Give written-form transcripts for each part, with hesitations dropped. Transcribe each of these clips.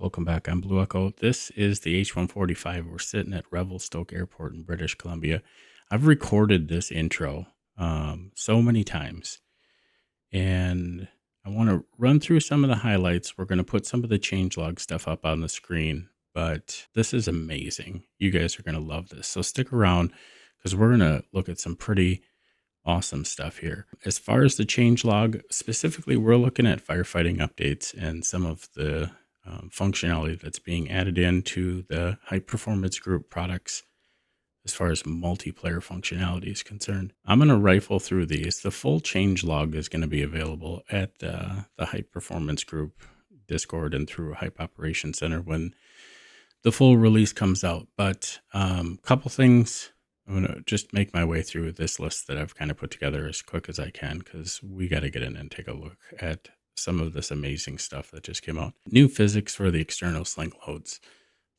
Welcome back. I'm Blue Echo. This is the H145. We're sitting at Revelstoke Airport in British Columbia. I've recorded this intro so many times, and I want to run through some of the highlights. We're going to put some of the changelog stuff up on the screen, but this is amazing. You guys are going to love this. So stick around because we're going to look at some pretty awesome stuff here. As far as the changelog, specifically, we're looking at firefighting updates and some of the functionality that's being added into the high performance group products as far as multiplayer functionality is concerned. I'm going to rifle through these. The full changelog is going to be available at the high performance group Discord and through Hype Operations Center when the full release comes out. But a couple things. I'm going to just make my way through this list that I've kind of put together as quick as I can because we got to get in and take a look at some of this amazing stuff that just came out. New physics for the external sling loads.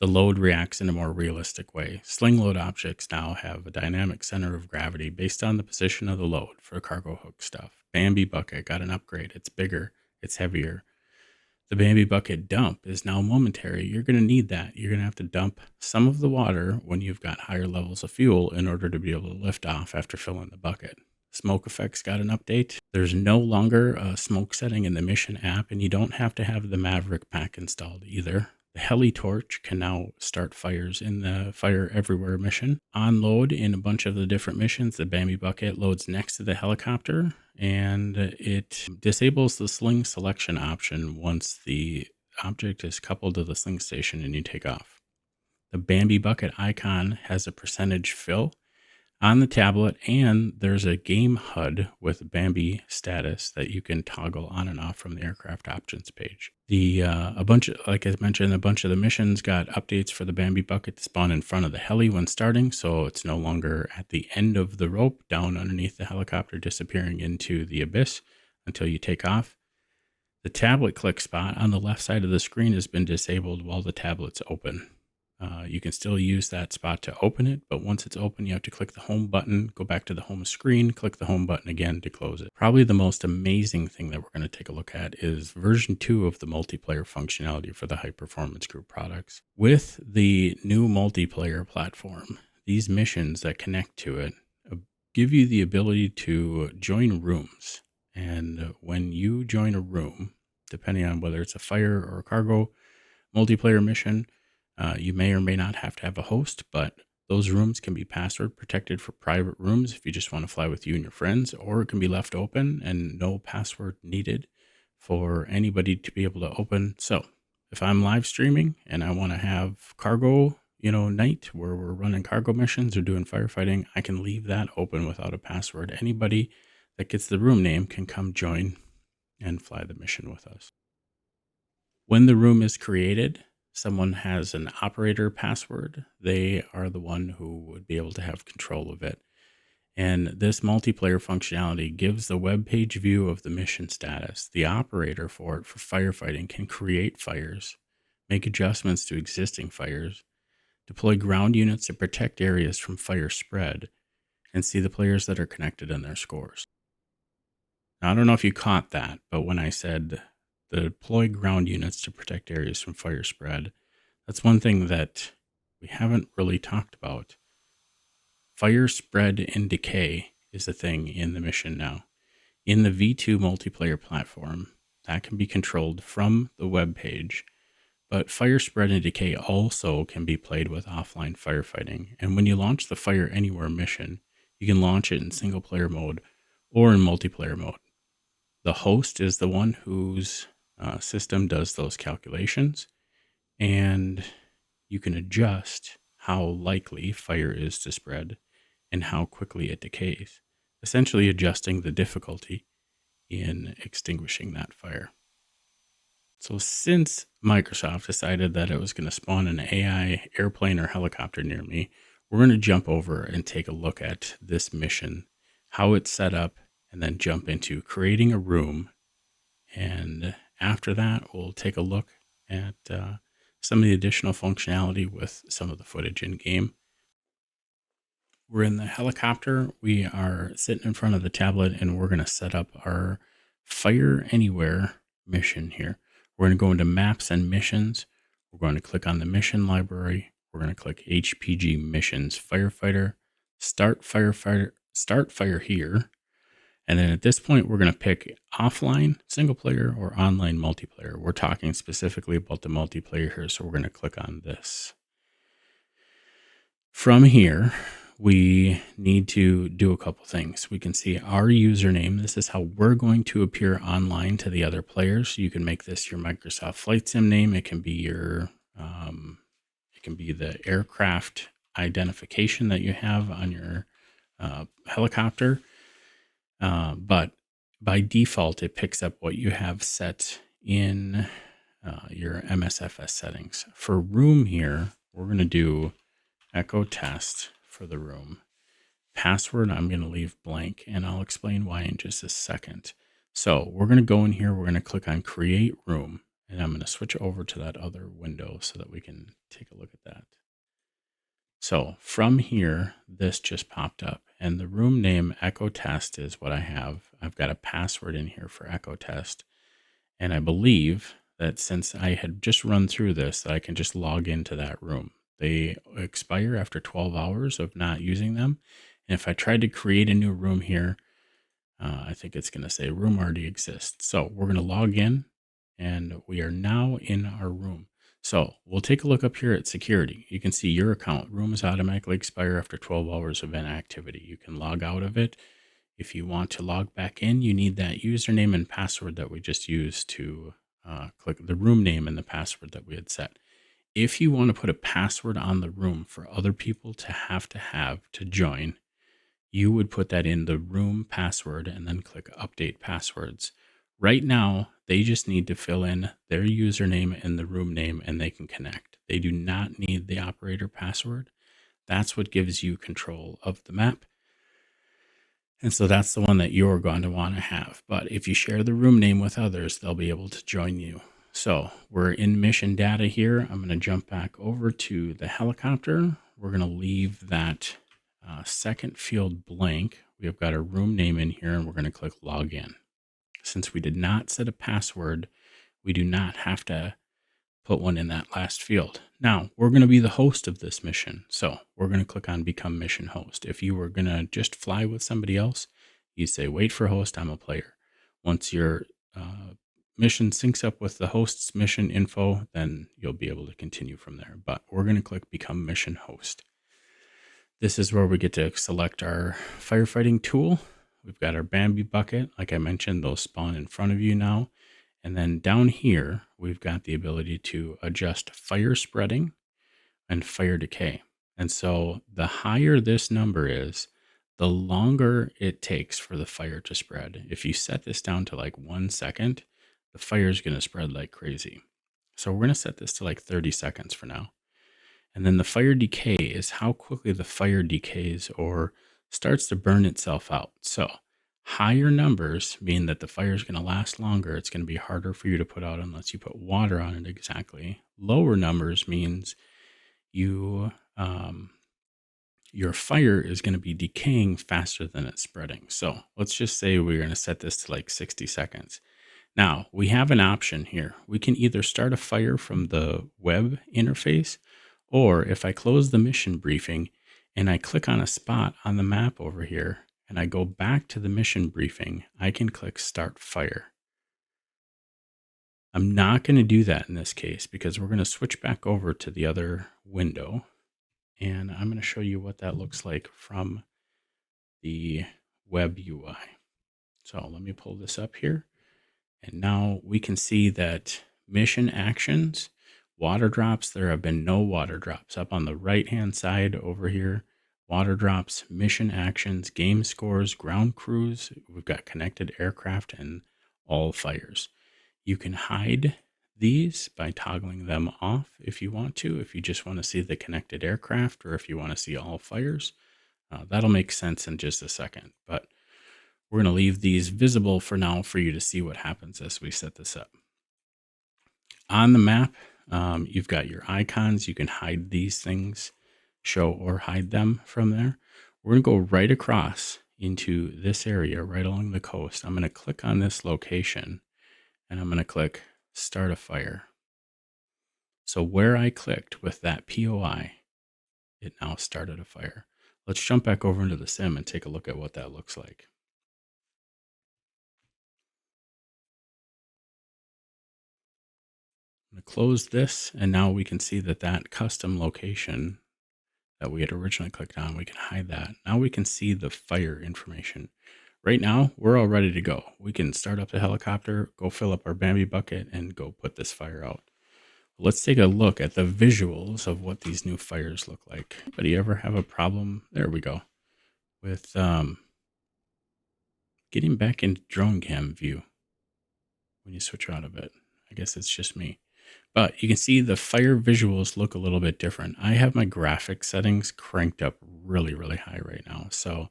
The load reacts in a more realistic way. Sling load objects now have a dynamic center of gravity based on the position of the load for cargo hook stuff. Bambi Bucket got an upgrade. It's bigger. It's heavier. The Bambi Bucket dump is now momentary. You're going to need that. You're going to have to dump some of the water when you've got higher levels of fuel in order to be able to lift off after filling the bucket. Smoke effects got an update. There's no longer a smoke setting in the mission app, and you don't have to have the Maverick pack installed either. The helitorch can now start fires in the Fire Everywhere mission. On load in a bunch of the different missions, the Bambi Bucket loads next to the helicopter, and it disables the sling selection option once the object is coupled to the sling station and you take off. The Bambi Bucket icon has a percentage fill on the tablet, and there's a game HUD with Bambi status that you can toggle on and off from the aircraft options page. Like I mentioned, a bunch of the missions got updates for the Bambi Bucket to spawn in front of the heli when starting, so it's no longer at the end of the rope down underneath the helicopter disappearing into the abyss until you take off. The tablet click spot on the left side of the screen has been disabled while the tablet's open. You can still use that spot to open it, but once it's open, you have to click the home button, go back to the home screen, click the home button again to close it. Probably the most amazing thing that we're going to take a look at is version 2 of the multiplayer functionality for the high performance group products. With the new multiplayer platform, these missions that connect to it give you the ability to join rooms. And when you join a room, depending on whether it's a fire or a cargo multiplayer mission, you may or may not have to have a host, but those rooms can be password protected for private rooms if you just want to fly with you and your friends, or it can be left open and no password needed for anybody to be able to open. So if I'm live streaming and I want to have cargo, night where we're running cargo missions or doing firefighting, I can leave that open without a password. Anybody that gets the room name can come join and fly the mission with us. When the room is created, someone has an operator password. They are the one who would be able to have control of it. And this multiplayer functionality gives the web page view of the mission status. The operator for it for firefighting can create fires, make adjustments to existing fires, deploy ground units to protect areas from fire spread, and see the players that are connected and their scores. Now, I don't know if you caught that, but when I said the deploy ground units to protect areas from fire spread, that's one thing that we haven't really talked about. Fire spread and decay is a thing in the mission now. In the V2 multiplayer platform, that can be controlled from the web page, but fire spread and decay also can be played with offline firefighting. And when you launch the Fire Anywhere mission, you can launch it in single player mode or in multiplayer mode. The host is the one whose system does those calculations, and you can adjust how likely fire is to spread and how quickly it decays, essentially adjusting the difficulty in extinguishing that fire. So since Microsoft decided that it was going to spawn an AI airplane or helicopter near me, we're going to jump over and take a look at this mission, how it's set up, and then jump into creating a room. And after that, we'll take a look at some of the additional functionality with some of the footage in game. We're in the helicopter. We are sitting in front of the tablet, and we're going to set up our Fire Anywhere mission here. We're going to go into maps and missions. We're going to click on the mission library. We're going to click HPG Missions Firefighter, start fire here. And then at this point, we're going to pick offline, single player, or online multiplayer. We're talking specifically about the multiplayer here, so we're going to click on this. From here, we need to do a couple things. We can see our username. This is how we're going to appear online to the other players. You can make this your Microsoft Flight Sim name. It can be your, the aircraft identification that you have on your helicopter. But by default, it picks up what you have set in your MSFS settings. For room here, we're going to do echo test for the room. Password, I'm going to leave blank, and I'll explain why in just a second. So we're going to go in here. We're going to click on create room, and I'm going to switch over to that other window so that we can take a look at that. So from here, this just popped up, and the room name echo test is what I have. I've got a password in here for echo test, and I believe that since I had just run through this, that I can just log into that room. They expire after 12 hours of not using them. And if I tried to create a new room here, I think it's going to say room already exists. So we're going to log in, and we are now in our room. So we'll take a look up here at security. You can see your account. Rooms automatically expire after 12 hours of inactivity. You can log out of it. If you want to log back in, you need that username and password that we just used to click the room name and the password that we had set. If you want to put a password on the room for other people to have to join, you would put that in the room password and then click update passwords. Right now, they just need to fill in their username and the room name and they can connect. They do not need the operator password. That's what gives you control of the map. And so that's the one that you're going to want to have. But if you share the room name with others, they'll be able to join you. So we're in mission data here. I'm going to jump back over to the helicopter. We're going to leave that second field blank. We've got a room name in here, and we're going to click login. Since we did not set a password, we do not have to put one in that last field. Now, we're going to be the host of this mission. So we're going to click on become mission host. If you were going to just fly with somebody else, you say, wait for host, I'm a player. Once your mission syncs up with the host's mission info, then you'll be able to continue from there. But we're going to click become mission host. This is where we get to select our firefighting tool. We've got our Bambi bucket. Like I mentioned, those spawn in front of you now. And then down here, we've got the ability to adjust fire spreading and fire decay. And so the higher this number is, the longer it takes for the fire to spread. If you set this down to like 1 second, the fire is going to spread like crazy. So we're going to set this to like 30 seconds for now. And then the fire decay is how quickly the fire decays or starts to burn itself out. So higher numbers mean that the fire is going to last longer. It's going to be harder for you to put out unless you put water on it exactly. Lower numbers means your fire is going to be decaying faster than it's spreading. So let's just say we're going to set this to like 60 seconds. Now, we have an option here. We can either start a fire from the web interface, or if I close the mission briefing and I click on a spot on the map over here and I go back to the mission briefing, I can click start fire. I'm not going to do that in this case because we're going to switch back over to the other window, and I'm going to show you what that looks like from the web UI. So let me pull this up here. And now we can see that mission actions, water drops, there have been no water drops. Up on the right-hand side over here, water drops, mission actions, game scores, ground crews. We've got connected aircraft and all fires. You can hide these by toggling them off if you want to, if you just want to see the connected aircraft or if you want to see all fires. That'll make sense in just a second, but we're going to leave these visible for now for you to see what happens as we set this up. On the map, you've got your icons. You can hide these things, show or hide them from there. We're going to go right across into this area right along the coast. I'm going to click on this location and I'm going to click start a fire. So where I clicked with that POI, it now started a fire. Let's jump back over into the sim and take a look at what that looks like. I'm going to close this, and now we can see that that custom location that we had originally clicked on, we can hide that. Now we can see the fire information. Right now, we're all ready to go. We can start up the helicopter, go fill up our Bambi bucket, and go put this fire out. Let's take a look at the visuals of what these new fires look like. Anybody ever have a problem? There we go. With getting back into drone cam view when you switch out of it. I guess it's just me. But you can see the fire visuals look a little bit different. I have my graphic settings cranked up really, really high right now. So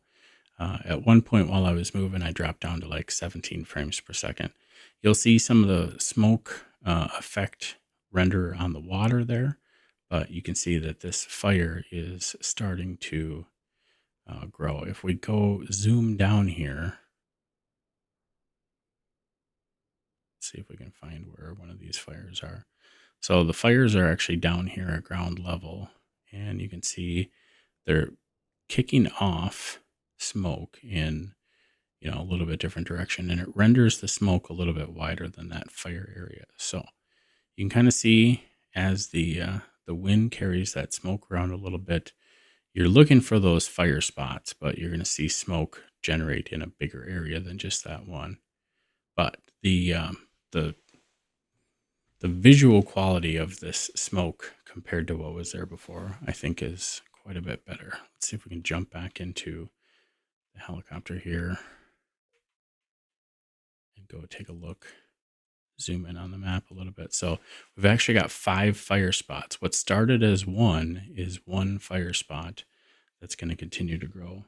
at one point while I was moving, I dropped down to like 17 frames per second. You'll see some of the smoke effect render on the water there, but you can see that this fire is starting to grow. If we go zoom down here, see if we can find where one of these fires are. So the fires are actually down here at ground level, and you can see they're kicking off smoke in, a little bit different direction, and it renders the smoke a little bit wider than that fire area. So you can kind of see as the wind carries that smoke around a little bit, you're looking for those fire spots, but you're going to see smoke generate in a bigger area than just that one. But the the visual quality of this smoke compared to what was there before, I think, is quite a bit better. Let's see if we can jump back into the helicopter here and go take a look, zoom in on the map a little bit. So we've actually got 5 fire spots. What started as one is one fire spot that's going to continue to grow.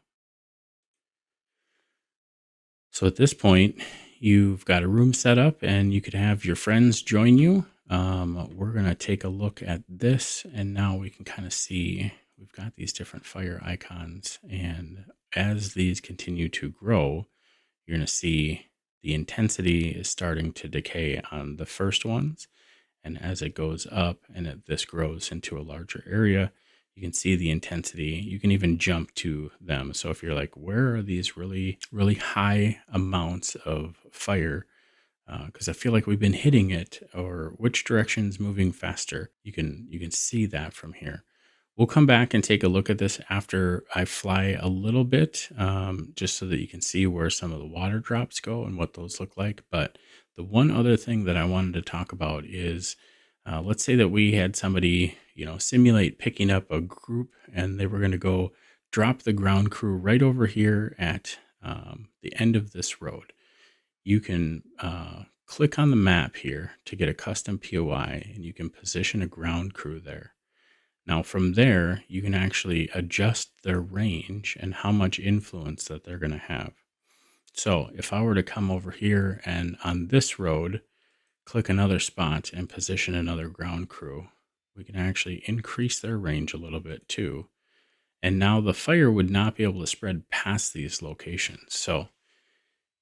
So at this point, you've got a room set up and you could have your friends join you. We're going to take a look at this, and now we can kind of see we've got these different fire icons. And as these continue to grow, you're going to see the intensity is starting to decay on the first ones. And as it goes up and this grows into a larger area, you can see the intensity. You can even jump to them. So if you're like, where are these really, really high amounts of fire? Because I feel like we've been hitting it, or which direction's moving faster. You can see that from here. We'll come back and take a look at this after I fly a little bit, just so that you can see where some of the water drops go and what those look like. But the one other thing that I wanted to talk about is, let's say that we had somebody, simulate picking up a group, and they were going to go drop the ground crew right over here at the end of this road. You can click on the map here to get a custom POI, and you can position a ground crew there. Now from there, you can actually adjust their range and how much influence that they're going to have. So if I were to come over here and on this road, click another spot and position another ground crew, we can actually increase their range a little bit too. And now the fire would not be able to spread past these locations. So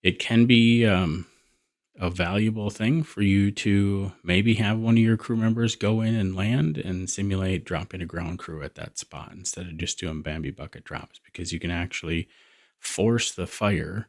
it can be a valuable thing for you to maybe have one of your crew members go in and land and simulate dropping a ground crew at that spot instead of just doing Bambi bucket drops, because you can actually force the fire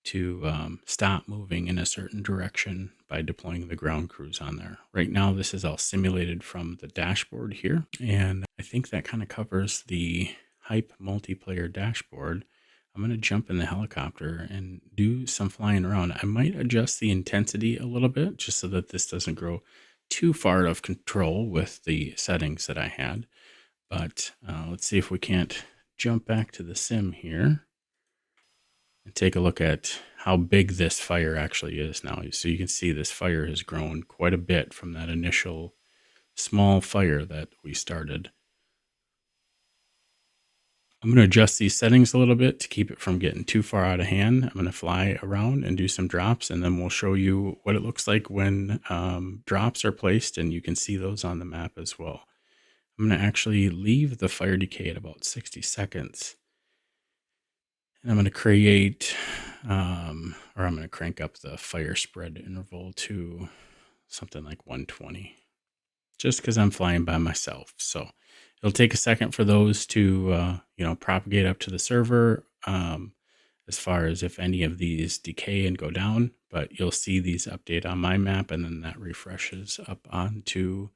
to stop moving in a certain direction by deploying the ground crews on there. Right now, this is all simulated from the dashboard here, and I think that kind of covers the Hype multiplayer dashboard. I'm going to jump in the helicopter and do some flying around. I might adjust the intensity a little bit just so that this doesn't grow too far out of control with the settings that I had. But let's see if we can't jump back to the sim here and take a look at how big this fire actually is now. So you can see this fire has grown quite a bit from that initial small fire that we started. I'm going to adjust these settings a little bit to keep it from getting too far out of hand. I'm going to fly around and do some drops, and then we'll show you what it looks like when drops are placed, and you can see those on the map as well. I'm going to actually leave the fire decay at about 60 seconds. And I'm going to create, or I'm going to crank up the fire spread interval to something like 120. just because I'm flying by myself. So it'll take a second for those to, propagate up to the server, as far as if any of these decay and go down. But you'll see these update on my map, and then that refreshes up onto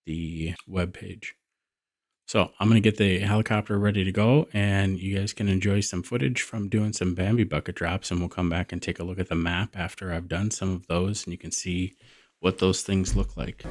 the web page. So I'm going to get the helicopter ready to go, and you guys can enjoy some footage from doing some Bambi bucket drops, and we'll come back and take a look at the map after I've done some of those, and you can see what those things look like.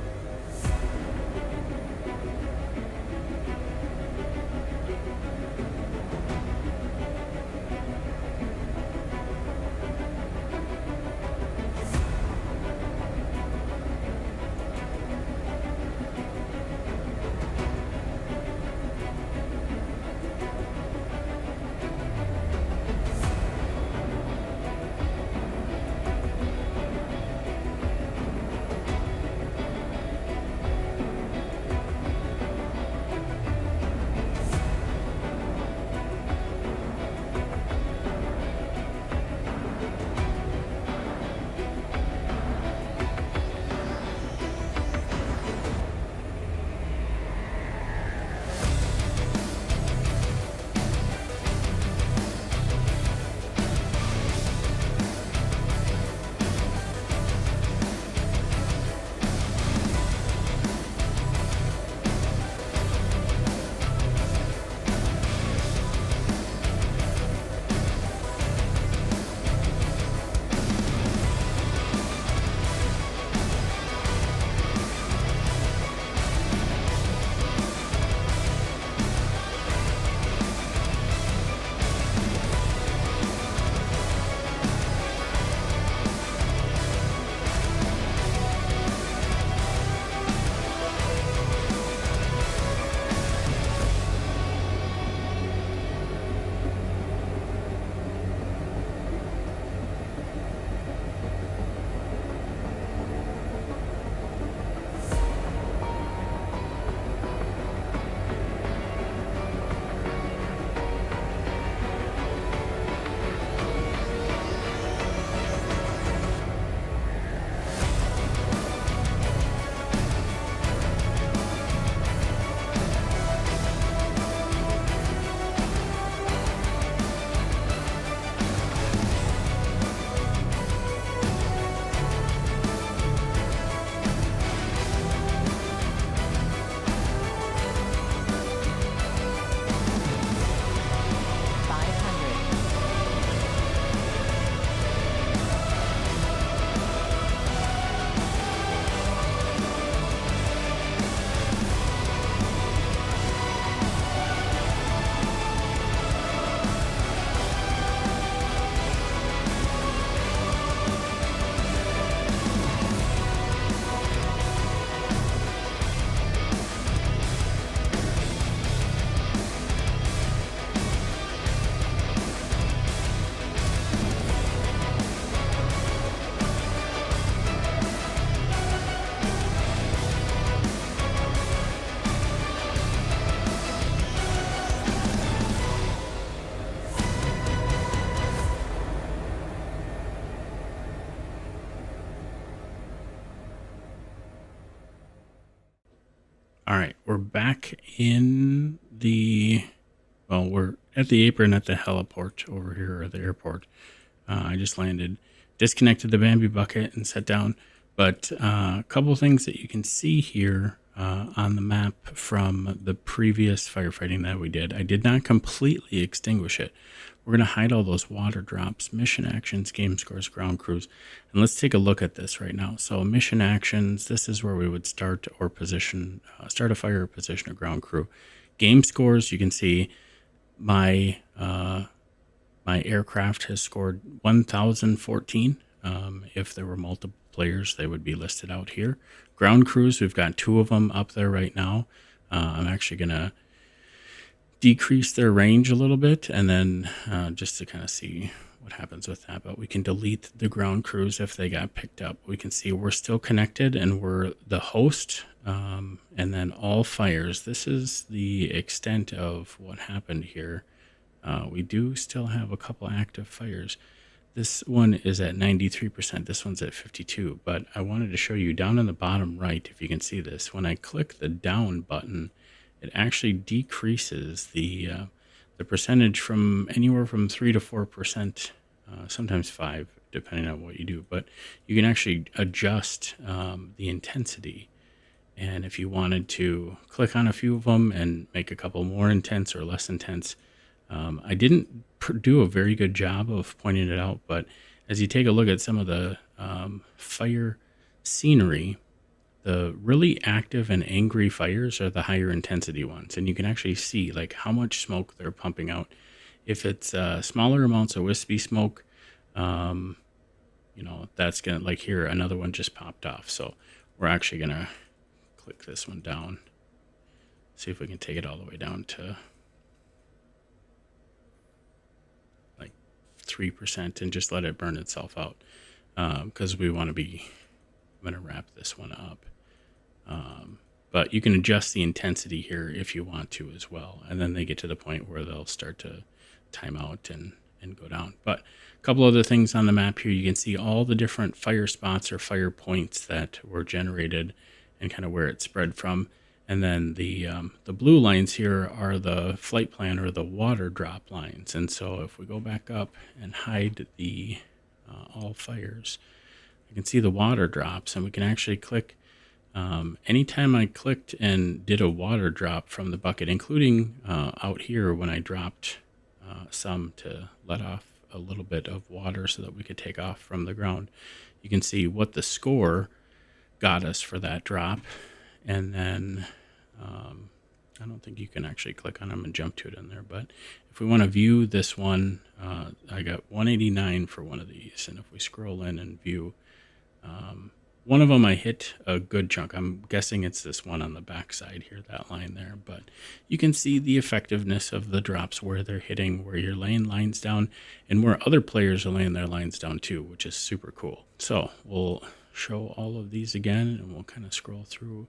All right, we're back in we're at the apron at the heliport over here, or the airport. I just landed, disconnected the Bambi bucket and sat down. But a couple of things that you can see here on the map from the previous firefighting that we did. I did not completely extinguish it. We're going to hide all those water drops, mission actions, game scores, ground crews. And let's take a look at this right now. So mission actions, this is where we would start a fire or position a ground crew. Game scores, you can see my aircraft has scored 1,014. If there were multiple players, they would be listed out here. Ground crews, we've got 2 of them up there right now. I'm actually going to decrease their range a little bit, and then just to kind of see what happens with that. But we can delete the ground crews if they got picked up. We can see we're still connected and we're the host. And then all fires. This is the extent of what happened here. We do still have a couple active fires. This one is at 93%. This one's at 52. But I wanted to show you down in the bottom right, if you can see this, when I click the down button, it actually decreases the percentage from anywhere from 3 to 4%, sometimes 5, depending on what you do. But you can actually adjust the intensity. And if you wanted to click on a few of them and make a couple more intense or less intense, I didn't do a very good job of pointing it out, but as you take a look at some of the fire scenery, the really active and angry fires are the higher intensity ones. And you can actually see like how much smoke they're pumping out. If it's smaller amounts of wispy smoke, that's going to, like here, another one just popped off. So we're actually going to click this one down, see if we can take it all the way down to 3% and just let it burn itself out, because we want to be, I'm going to wrap this one up, but you can adjust the intensity here if you want to as well, and then they get to the point where they'll start to time out and go down. But a couple other things on the map here, you can see all the different fire spots or fire points that were generated and kind of where it spread from. And then the blue lines here are the flight plan or the water drop lines. And so if we go back up and hide the all fires, you can see the water drops, and we can actually click. Anytime I clicked and did a water drop from the bucket, including out here when I dropped some to let off a little bit of water so that we could take off from the ground, you can see what the score got us for that drop. And then I don't think you can actually click on them and jump to it in there, but if we want to view this one, I got 189 for one of these. And if we scroll in and view one of them, I hit a good chunk. I'm guessing it's this one on the back side here, that line there, but you can see the effectiveness of the drops, where they're hitting, where you're laying lines down, and where other players are laying their lines down too, which is super cool. So we'll show all of these again, and we'll kind of scroll through.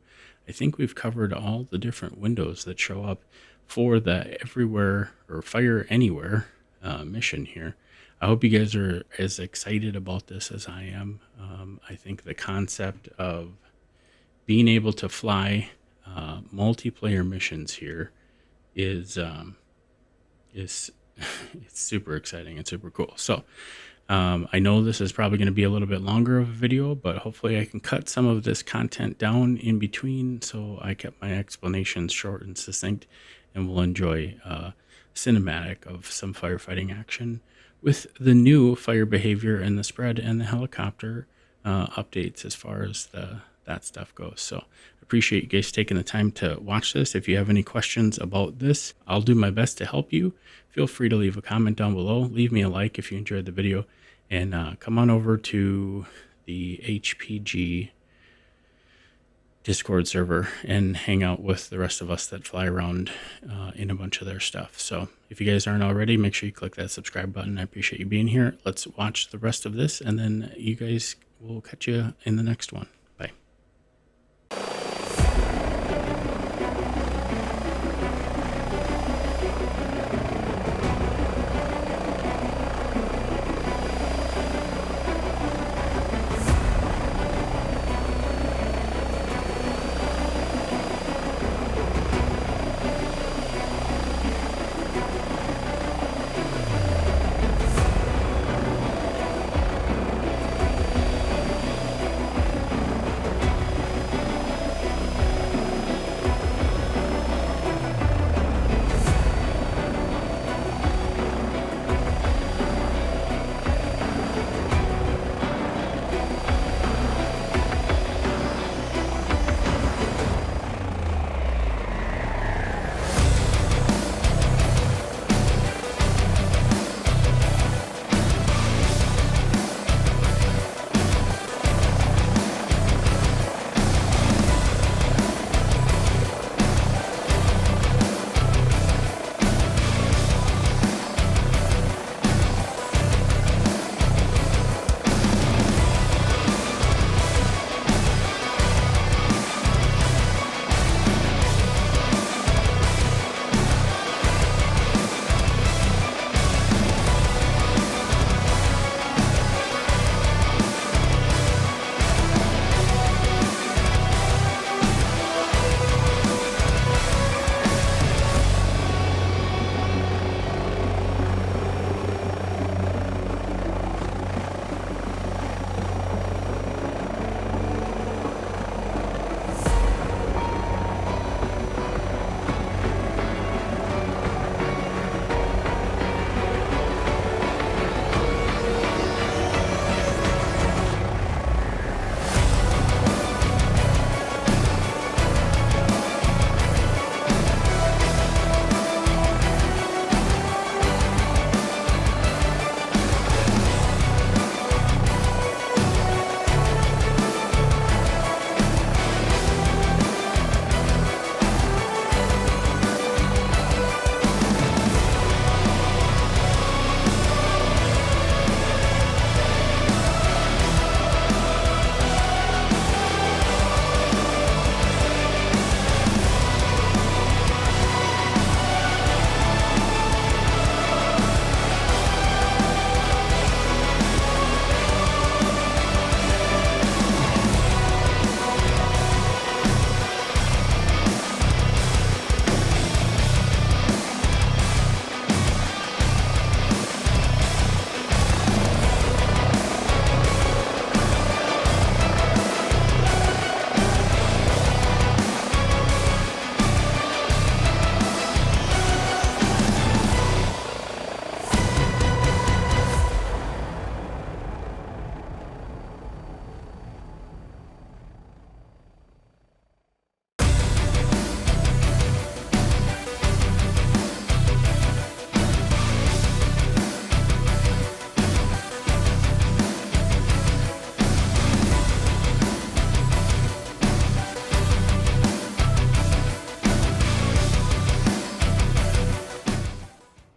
I think we've covered all the different windows that show up for the everywhere or fire anywhere mission here. I hope you guys are as excited about this as I am. I think the concept of being able to fly multiplayer missions here is it's super exciting and super cool. So I know this is probably going to be a little bit longer of a video, but hopefully I can cut some of this content down in between, so I kept my explanations short and succinct, and we'll enjoy cinematic of some firefighting action with the new fire behavior and the spread and the helicopter updates as far as that stuff goes. So I appreciate you guys taking the time to watch this. If you have any questions about this, I'll do my best to help you. Feel free to leave a comment down below. Leave me a like if you enjoyed the video, and come on over to the HPG Discord server and hang out with the rest of us that fly around in a bunch of their stuff. So if you guys aren't already, make sure you click that subscribe button. I appreciate you being here. Let's watch the rest of this, and then you guys will catch you in the next one.